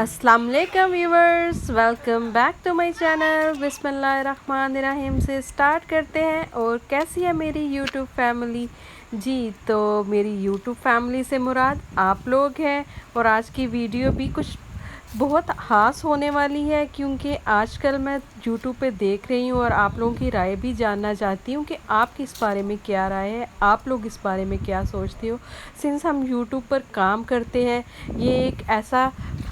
अस्सलाम वालेकुम viewers, welcome back to my channel. बिस्मिल्लाहिर्रहमानिर्रहीम से स्टार्ट करते हैं। और कैसी है मेरी यूट्यूब फैमिली जी। तो मेरी यूट्यूब फैमिली से मुराद आप लोग हैं। और आज की वीडियो भी कुछ बहुत ख़ास होने वाली है, क्योंकि आजकल मैं यूट्यूब पे देख रही हूँ और आप लोगों की राय भी जानना चाहती हूँ कि आपकी इस बारे में क्या राय है, आप लोग इस बारे में क्या सोचते हो। सिंस हम यूट्यूब पर काम करते हैं, ये एक ऐसा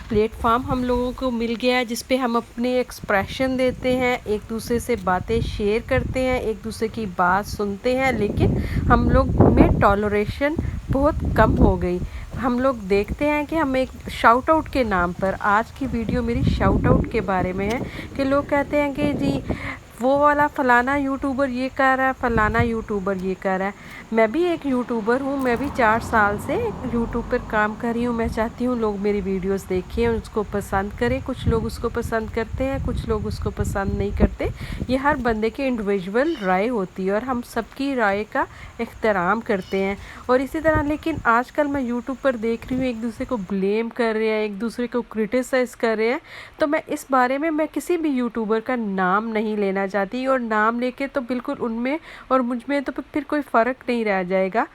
प्लेटफॉर्म हम लोगों को मिल गया है जिस पे हम अपने एक्सप्रेशन देते हैं, एक दूसरे से बातें शेयर करते हैं, एक दूसरे की बात सुनते हैं। लेकिन हम लोग में टॉलरेशन बहुत कम हो गई। हम लोग देखते हैं कि हम एक शाउट आउट के नाम पर, आज की वीडियो मेरी शाउट आउट के बारे में है, कि लोग कहते हैं कि जी वो वाला फ़लाना यूट्यूबर ये कर रहा है, फ़लाना यूट्यूबर ये कर रहा है। मैं भी एक यूट्यूबर हूँ, मैं भी 4 साल से यूट्यूब पर काम कर रही हूँ। मैं चाहती हूँ लोग मेरी वीडियोस देखें और उसको पसंद करें। कुछ लोग उसको पसंद करते हैं, कुछ लोग उसको पसंद नहीं करते। ये हर बंदे की इंडिविजुअल राय होती है और हम सबकी राय का एहतराम करते हैं। और इसी तरह लेकिन आजकल मैं यूट्यूब पर देख रही हूँ एक दूसरे को ब्लेम कर रहे हैं, एक दूसरे को क्रिटिसाइज़ कर रहे हैं। तो मैं इस बारे में मैं किसी भी यूट्यूबर का नाम नहीं लेना चाहती, और नाम लेके तो बिल्कुल उनमें और मुझ में तो फिर कोई फ़र्क नहीं रह जाएगा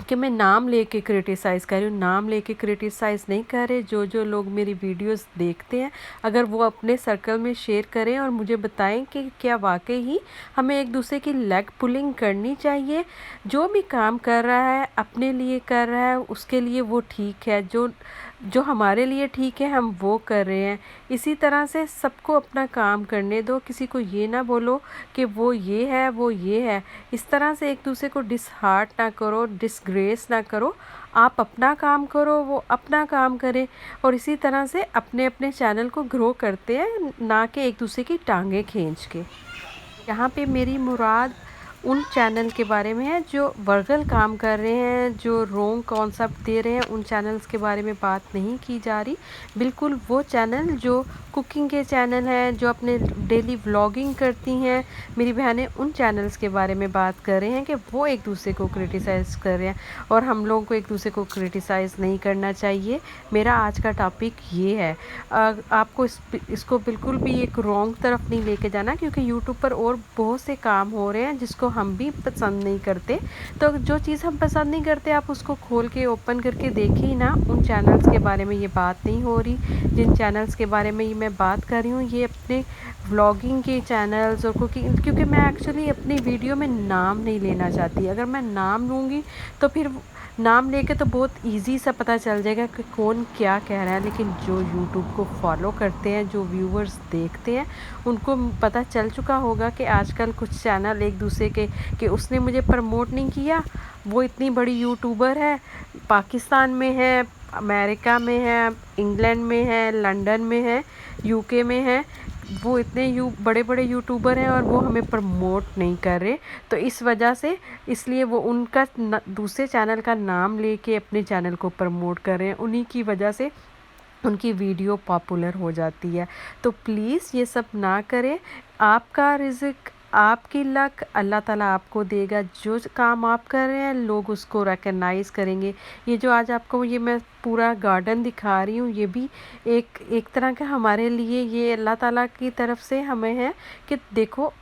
कि मैं नाम लेके क्रिटिसाइज़ कर रही हूँ। नाम लेके क्रिटिसाइज़ नहीं कर रहे। जो जो लोग मेरी वीडियोस देखते हैं, अगर वो अपने सर्कल में शेयर करें और मुझे बताएं कि क्या वाकई ही हमें एक दूसरे की लेग पुलिंग करनी चाहिए। जो भी काम कर रहा है अपने लिए कर रहा है, उसके लिए वो ठीक है। जो जो हमारे लिए ठीक है हम वो कर रहे हैं। इसी तरह से सबको अपना काम करने दो। किसी को ये ना बोलो कि वो ये है वो ये है। इस तरह से एक दूसरे को डिसहार्ट ना करो, डिसग्रेस ना करो। आप अपना काम करो, वो अपना काम करे, और इसी तरह से अपने अपने चैनल को ग्रो करते हैं, ना कि एक दूसरे की टांगें खींच के। यहाँ पे मेरी मुराद उन चैनल के बारे में है जो वर्गल काम कर रहे हैं, जो रॉन्ग कॉन्सेप्ट दे रहे हैं। उन चैनल्स के बारे में बात नहीं की जा रही। बिल्कुल वो चैनल जो कुकिंग के चैनल हैं, जो अपने डेली व्लॉगिंग करती हैं मेरी बहनें, उन चैनल्स के बारे में बात कर रहे हैं कि वो एक दूसरे को क्रिटिसाइज़ कर रहे हैं। और हम लोगों को एक दूसरे को क्रिटिसाइज़ नहीं करना चाहिए। मेरा आज का टॉपिक ये है। आपको इसको बिल्कुल भी एक रॉन्ग तरफ नहीं लेके जाना, क्योंकि यूट्यूब पर और बहुत से काम हो रहे हैं जिसको हम भी पसंद नहीं करते। तो जो चीज़ हम पसंद नहीं करते, आप उसको खोल के ओपन करके देखिए ना। उन चैनल्स के बारे में ये बात नहीं हो रही। जिन चैनल्स के बारे में ये मैं बात कर रही हूँ, ये अपने व्लॉगिंग के चैनल्स और कुकिंग, क्योंकि मैं एक्चुअली अपनी वीडियो में नाम नहीं लेना चाहती। अगर मैं नाम लूँगी तो फिर नाम लेके तो बहुत इजी सा पता चल जाएगा कि कौन क्या कह रहा है। लेकिन जो यूट्यूब को फॉलो करते हैं, जो व्यूवर्स देखते हैं, उनको पता चल चुका होगा कि आजकल कुछ चैनल एक दूसरे के कि उसने मुझे प्रमोट नहीं किया, वो इतनी बड़ी यूट्यूबर है, पाकिस्तान में है, अमेरिका में है, इंग्लैंड में है, लंदन में है, यूके में है, वो इतने बड़े बड़े यूट्यूबर हैं और वो हमें प्रमोट नहीं कर रहे। तो इस वजह से इसलिए वो उनका दूसरे चैनल का नाम लेके अपने चैनल को प्रमोट कर रहे हैं। उन्हीं की वजह से उनकी वीडियो पॉपुलर हो जाती है। तो प्लीज़ ये सब ना करें। आपका रिज़्क, आपकी लक अल्लाह ताला आपको देगा। जो काम आप कर रहे हैं लोग उसको रिकग्नाइज़ करेंगे। ये जो आज आपको ये मैं पूरा गार्डन दिखा रही हूँ, ये भी एक तरह का हमारे लिए ये अल्लाह ताला की तरफ से हमें है कि देखो,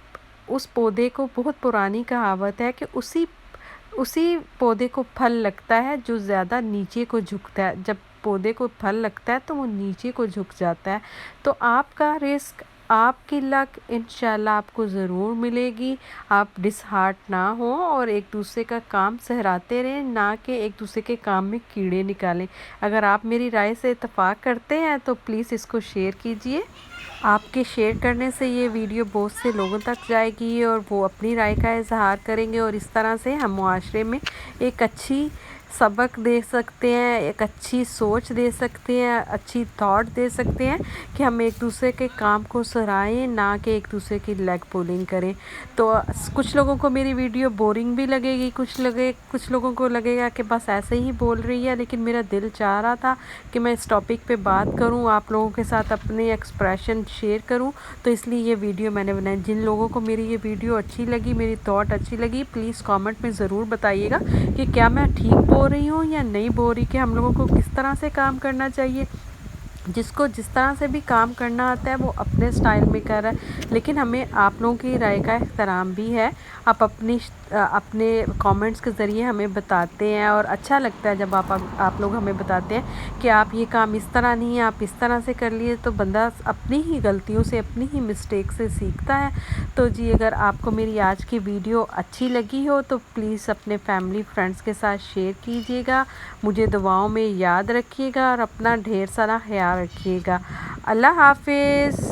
उस पौधे को, बहुत पुरानी कहावत है कि उसी पौधे को फल लगता है जो ज़्यादा नीचे को झुकता है। जब पौधे को फल लगता है तो वो नीचे को झुक जाता है। तो आपका रिस्क, आपकी लक इंशाल्लाह आपको ज़रूर मिलेगी। आप डिसहार्ट ना हो और एक दूसरे का काम सहराते रहें, ना कि एक दूसरे के काम में कीड़े निकालें। अगर आप मेरी राय से इत्तेफाक करते हैं तो प्लीज़ इसको शेयर कीजिए। आपके शेयर करने से ये वीडियो बहुत से लोगों तक जाएगी और वो अपनी राय का इजहार करेंगे, और इस तरह से हम मुआशरे में एक अच्छी सबक दे सकते हैं, एक अच्छी सोच दे सकते हैं, अच्छी थॉट दे सकते हैं कि हम एक दूसरे के काम को सराहें, ना कि एक दूसरे की लेग पुलिंग करें। तो कुछ लोगों को मेरी वीडियो बोरिंग भी लगेगी, कुछ लोगों को लगेगा कि बस ऐसे ही बोल रही है। लेकिन मेरा दिल चाह रहा था कि मैं इस टॉपिक पे बात करूं, आप लोगों के साथ अपने एक्सप्रेशन शेयर करूं, तो इसलिए ये वीडियो मैंने बनाई। जिन लोगों को मेरी ये वीडियो अच्छी लगी, मेरी थॉट अच्छी लगी, प्लीज़ कमेंट में ज़रूर बताइएगा कि क्या मैं ठीक बोल रही हूँ या नहीं बोल रही, कि हम लोगों को किस तरह से काम करना चाहिए। جس کو جس طرح سے بھی کام کرنا آتا ہے وہ اپنے سٹائل میں کر رہا ہے، لیکن ہمیں آپ لوگوں کی رائے کا احترام بھی ہے۔ آپ اپنے کامنٹس کے ذریعے ہمیں بتاتے ہیں، اور اچھا لگتا ہے جب آپ لوگ ہمیں بتاتے ہیں کہ آپ یہ کام اس طرح نہیں ہے، آپ اس طرح سے کر لیے، تو بندہ اپنی ہی غلطیوں سے، اپنی ہی مسٹیک سے سیکھتا ہے۔ تو جی اگر آپ کو میری آج کی ویڈیو اچھی لگی ہو تو پلیز اپنے فیملی فرینڈس کے ساتھ شیئر کیجیے گا، مجھے دعاؤں میں یاد رکھیے گا، اور اپنا ڈھیر سارا خیال رکھیے گا۔ اللہ حافظ۔